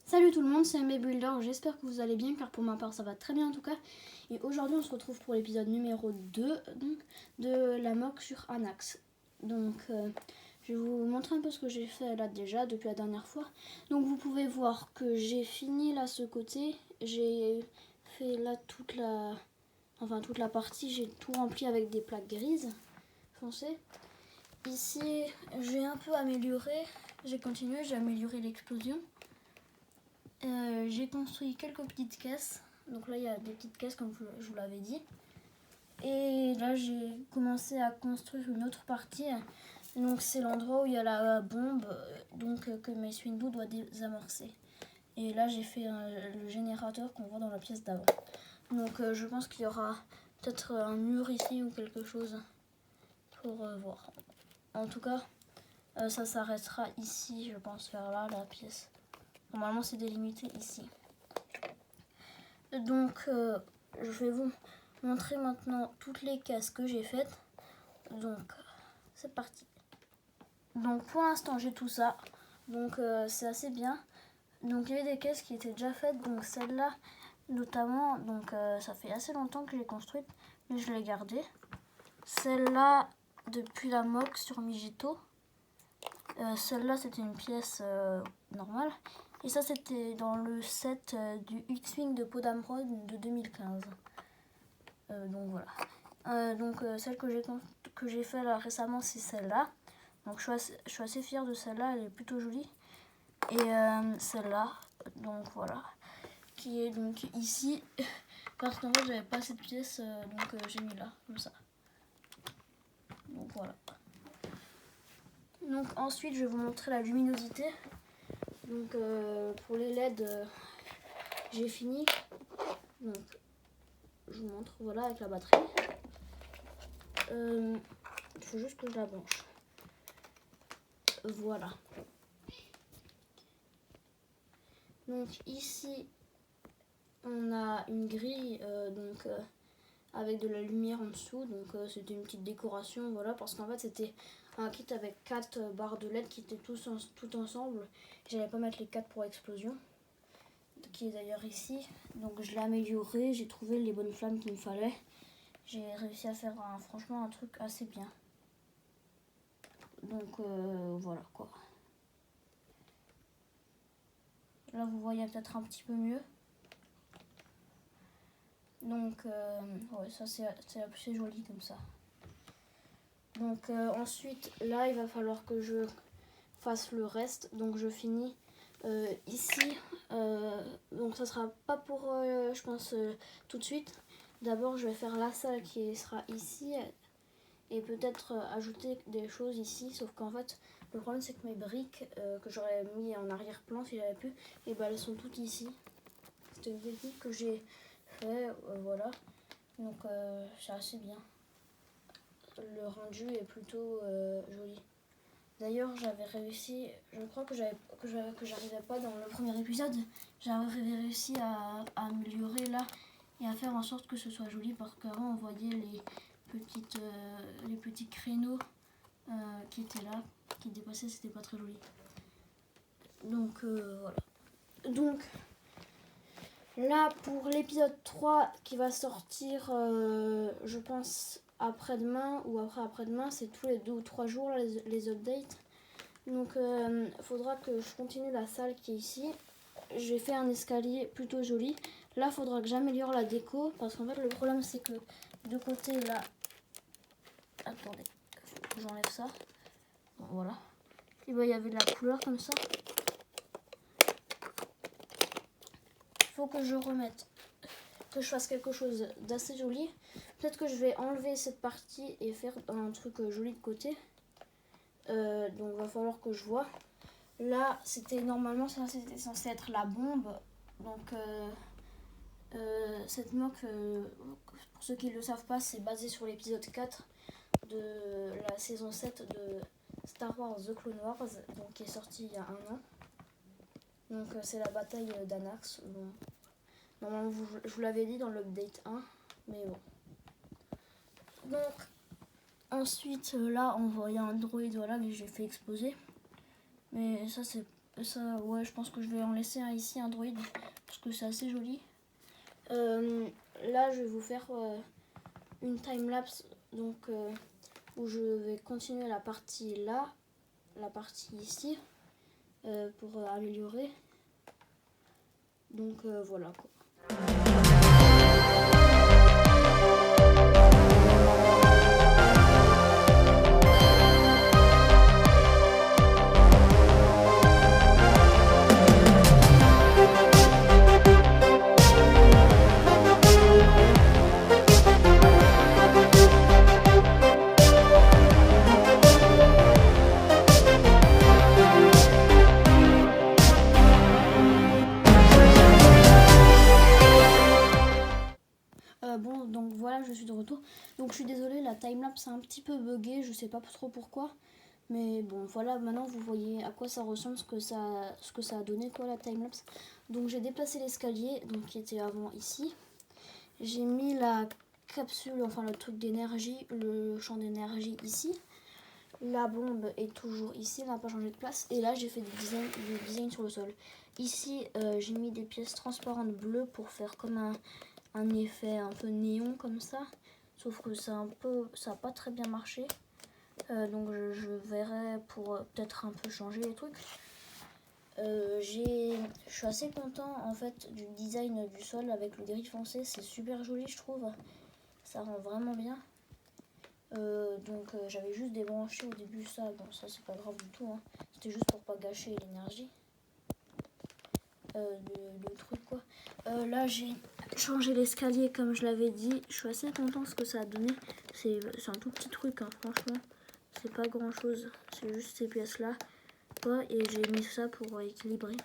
Salut tout le monde, c'est MB Builder, j'espère que vous allez bien car pour ma part ça va très bien en tout cas. Et aujourd'hui on se retrouve pour l'épisode numéro 2 donc, de la mock sur Anax. Donc je vais vous montrer un peu ce que j'ai fait là déjà depuis la dernière fois. Donc vous pouvez voir que j'ai fini là ce côté, j'ai fait là toute la partie, j'ai tout rempli avec des plaques grises foncées. Ici j'ai un peu amélioré, j'ai continué, j'ai amélioré l'explosion. J'ai construit quelques petites caisses. Donc là, il y a des petites caisses comme je vous l'avais dit. Et là, j'ai commencé à construire une autre partie. Donc c'est l'endroit où il y a la bombe que Mace Windu doit désamorcer. Et là, j'ai fait le générateur qu'on voit dans la pièce d'avant. Donc je pense qu'il y aura peut-être un mur ici ou quelque chose pour voir. En tout cas, ça s'arrêtera ici, je pense, vers là, la pièce. Normalement, c'est délimité ici. Donc, je vais vous montrer maintenant toutes les caisses que j'ai faites. Donc, c'est parti. Donc, pour l'instant, j'ai tout ça. Donc, c'est assez bien. Donc, il y avait des caisses qui étaient déjà faites. Donc, celle-là, notamment, donc ça fait assez longtemps que je l'ai construite, mais je l'ai gardée. Celle-là, depuis la mock sur Mijito. Celle-là, c'était une pièce normale. Et ça, c'était dans le set du X-Wing de Podamron de 2015. Donc voilà. Celle que j'ai fait là récemment, c'est celle-là. Donc je suis assez fière de celle-là, elle est plutôt jolie. Et celle-là, donc voilà, qui est donc ici. Parce qu'en fait, j'avais pas cette pièce, j'ai mis là, comme ça. Donc voilà. Donc ensuite, je vais vous montrer la luminosité. Donc pour les LED, j'ai fini. Donc je vous montre, voilà, avec la batterie. Il faut juste que je la branche. Voilà. Donc ici, on a une grille avec de la lumière en dessous. Donc c'était une petite décoration, voilà, parce qu'en fait c'était un kit avec 4 barres de LED qui étaient tout ensemble. J'allais pas mettre les 4 pour explosion, qui est d'ailleurs ici. Donc je l'ai amélioré, j'ai trouvé les bonnes flammes qu'il me fallait. J'ai réussi à faire franchement un truc assez bien. Donc voilà quoi. Là vous voyez peut-être un petit peu mieux. Donc ouais, ça c'est joli comme ça. Donc ensuite là il va falloir que je fasse le reste. Donc je finis ici. Donc ça sera pas pour je pense tout de suite. D'abord je vais faire la salle qui sera ici. Et peut-être ajouter des choses ici, sauf qu'en fait le problème c'est que mes briques que j'aurais mis en arrière-plan si j'avais pu, et ben elles sont toutes ici. C'est une technique que j'ai fait, voilà. Donc c'est assez bien. Le rendu est plutôt joli. D'ailleurs j'avais réussi, je crois que j'arrivais pas dans le premier épisode, j'avais réussi à améliorer là et à faire en sorte que ce soit joli parce qu'avant on voyait les petits créneaux qui étaient là, qui dépassaient, c'était pas très joli. Donc voilà. Donc là pour l'épisode 3 qui va sortir je pense après-demain ou après-demain, c'est tous les 2 ou 3 jours là, les updates. Donc faudra que je continue la salle qui est ici. J'ai fait un escalier plutôt joli. Là faudra que j'améliore la déco parce qu'en fait le problème c'est que de côté là, attendez, faut que j'enlève ça. Bon, voilà. Et ben il y avait de la couleur comme ça. Il faut que je remette, que je fasse quelque chose d'assez joli. Peut-être que je vais enlever cette partie et faire un truc joli de côté. Donc va falloir que je vois. Là c'était c'était censé être la bombe. Donc cette mock, pour ceux qui ne le savent pas, c'est basé sur l'épisode 4 de la saison 7 de Star Wars The Clone Wars, donc qui est sorti il y a 1 an. Donc c'est la bataille d'Anax. Bon. Normalement je vous l'avais dit dans l'update 1, mais bon. Donc ensuite là on voit il y a un droïde, voilà, que j'ai fait exploser. Mais ça ça, ouais, je pense que je vais en laisser un ici, un droïde, parce que c'est assez joli. Là, je vais vous faire une time-lapse, donc où je vais continuer la partie là, la partie ici, pour améliorer. Donc voilà quoi. Bon, donc voilà, je suis de retour. Donc je suis désolée, la timelapse est un petit peu buggée, je sais pas trop pourquoi. Mais bon, voilà, maintenant vous voyez à quoi ça ressemble, ce que ça a donné, quoi, la timelapse. Donc j'ai déplacé l'escalier, donc qui était avant ici. J'ai mis la capsule, enfin le truc d'énergie, le champ d'énergie ici. La bombe est toujours ici, elle n'a pas changé de place. Et là, j'ai fait des designs sur le sol. Ici, j'ai mis des pièces transparentes bleues pour faire comme un effet un peu néon comme ça, sauf que ça n'a pas très bien marché, donc je verrai pour peut-être un peu changer les trucs. Je suis assez content en fait du design du sol avec le gris foncé, c'est super joli je trouve, ça rend vraiment bien. Donc j'avais juste débranché au début ça, bon ça c'est pas grave du tout, hein. C'était juste pour pas gâcher l'énergie. Le truc quoi. Là j'ai changé l'escalier comme je l'avais dit, je suis assez content ce que ça a donné. C'est un tout petit truc hein, franchement, c'est pas grand chose, c'est juste ces pièces là quoi, et j'ai mis ça pour équilibrer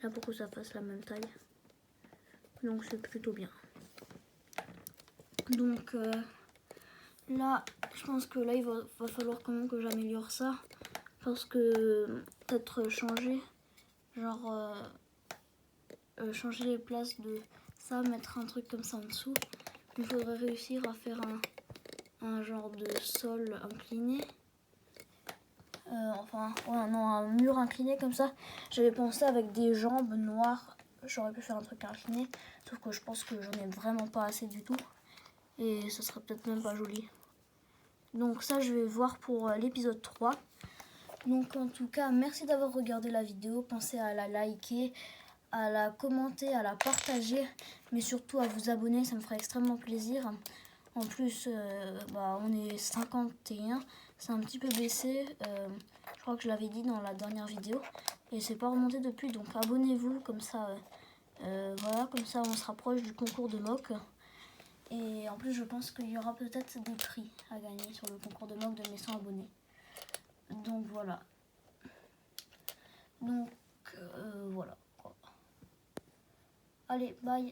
là pour que ça fasse la même taille, donc c'est plutôt bien. Donc là je pense que là il va falloir quand même que j'améliore ça, parce que peut-être changer genre changer les places de ça, mettre un truc comme ça en dessous. Il faudrait réussir à faire un genre de sol incliné. Enfin, ouais, non, un mur incliné comme ça. J'avais pensé avec des jambes noires, j'aurais pu faire un truc incliné. Sauf que je pense que j'en ai vraiment pas assez du tout. Et ça serait peut-être même pas joli. Donc ça, je vais voir pour l'épisode 3. Donc en tout cas, merci d'avoir regardé la vidéo. Pensez à la liker, à la commenter, à la partager, mais surtout à vous abonner, ça me ferait extrêmement plaisir. En plus, on est 51, c'est un petit peu baissé, je crois que je l'avais dit dans la dernière vidéo, et c'est pas remonté depuis, donc abonnez-vous, comme ça, voilà, comme ça on se rapproche du concours de mock. Et en plus, je pense qu'il y aura peut-être des prix à gagner sur le concours de mock de mes 100 abonnés. Donc voilà. Donc voilà. Allez, bye.